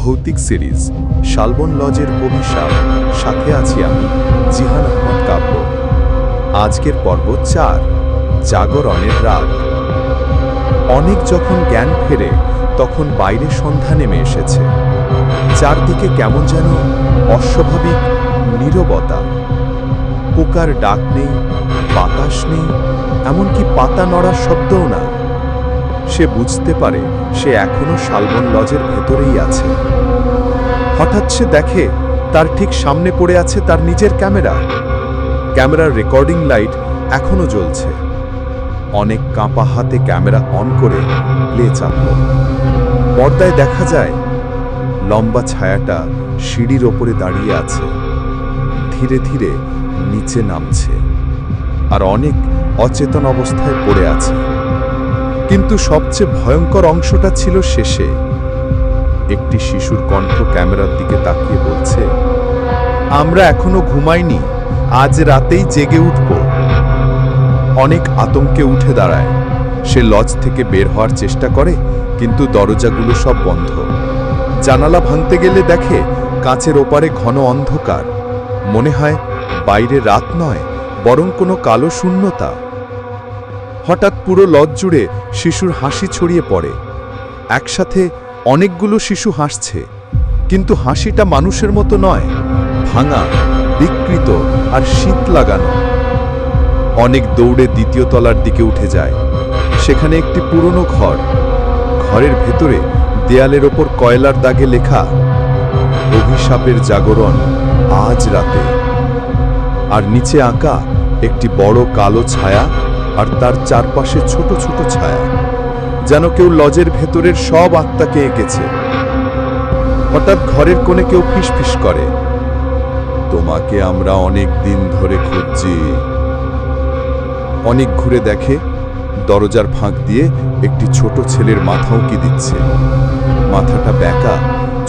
ভৌতিক সিরিজ শালবন লজের অভিশাপ, সাথে আছি আমি জিহান আহমদ কাব্য। আজকের পর্ব ৪, জাগরণের রাত। অনেক যখন জ্ঞান ফেরে তখন বাইরে সন্ধ্যা নেমে এসেছে। চারদিকে কেমন যেন অস্বাভাবিক নীরবতা। পোকার ডাক নেই, বাতাস নেই, এমনকি পাতা নড়ার শব্দও না। সে বুঝতে পারে সে এখনো শালবন লজের ভেতরেই আছে। হঠাৎ সে দেখে তার ঠিক সামনে পড়ে আছে তার নিজের ক্যামেরা। ক্যামেরার রেকর্ডিং লাইট এখনো জ্বলছে। অনেক কাঁপা হাতে ক্যামেরা অন করে প্লে চাপল। পর্দায় দেখা যায় লম্বা ছায়াটা সিঁড়ির ওপরে দাঁড়িয়ে আছে, ধীরে ধীরে নিচে নামছে, আর অনেক অচেতন অবস্থায় পড়ে আছে। কিন্তু সবচেয়ে ভয়ঙ্কর অংশটা ছিল শেষে। একটি শিশুর কণ্ঠ ক্যামেরার দিকে তাকিয়ে বলছে, আমরা এখনো ঘুমাইনি, আজ রাতেই জেগে উঠব। অনেক আতঙ্কে উঠে দাঁড়ায়। সে লজ থেকে বের হওয়ার চেষ্টা করে, কিন্তু দরজাগুলো সব বন্ধ। জানালা ভাঙতে গেলে দেখে কাঁচের ওপারে ঘন অন্ধকার। মনে হয় বাইরে রাত নয়, বরং কোনো কালো শূন্যতা। হঠাৎ পুরো লজ জুড়ে শিশুর হাসি ছড়িয়ে পড়ে। একসাথে অনেকগুলো শিশু হাসছে, কিন্তু হাসিটা মানুষের মতো নয়, ভাঙা, বিকৃত আর শীত লাগানো। অনেক দৌড়ে দ্বিতীয় তলার দিকে উঠে যায়। সেখানে একটি পুরনো ঘর। ঘরের ভেতরে দেয়ালের ওপর কয়লার দাগে লেখা, অভিশাপের জাগরণ আজ রাতে। আর নিচে আঁকা একটি বড় কালো ছায়া, আর তার চারপাশে ছোট ছোট ছায়া, যেন কেউ লজের ভেতরের সব আত্মাকে এঁকেছে। হঠাৎ ঘরের কোণে কেউ ফিসফিস করে, তোমাকে আমরা অনেক দিন ধরে খুঁজছি। অনেক ঘুরে দেখে দরজার ফাঁক দিয়ে একটি ছোট ছেলের মাথা উঁকি দিচ্ছে। মাথাটা বেঁকা,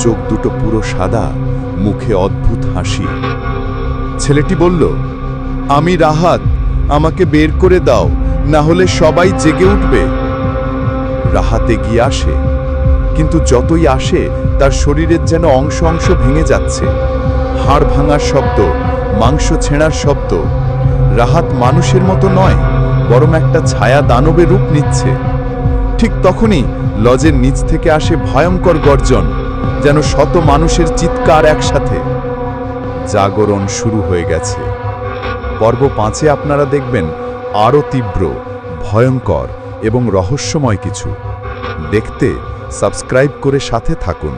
চোখ দুটো পুরো সাদা, মুখে অদ্ভুত হাসি। ছেলেটি বলল, আমি রাহাত, আমাকে বের করে দাও, না হলে সবাই জেগে উঠবে। রাহাত এগিয়ে আসে, কিন্তু যতই আসে তার শরীরের যেন অংশ অংশ ভেঙে যাচ্ছে। হাড় ভাঙার শব্দ, মাংস ছেঁড়ার শব্দ। রাহাত মানুষের মতো নয়, বরং একটা ছায়া দানবে রূপ নিচ্ছে। ঠিক তখনই লজের নিচ থেকে আসে ভয়ঙ্কর গর্জন, যেন শত মানুষের চিৎকার একসাথে। জাগরণ শুরু হয়ে গেছে। পর্ব 5-এ আপনারা দেখবেন আরও তীব্র, ভয়ঙ্কর এবং রহস্যময় কিছু। দেখতে সাবস্ক্রাইব করে সাথে থাকুন।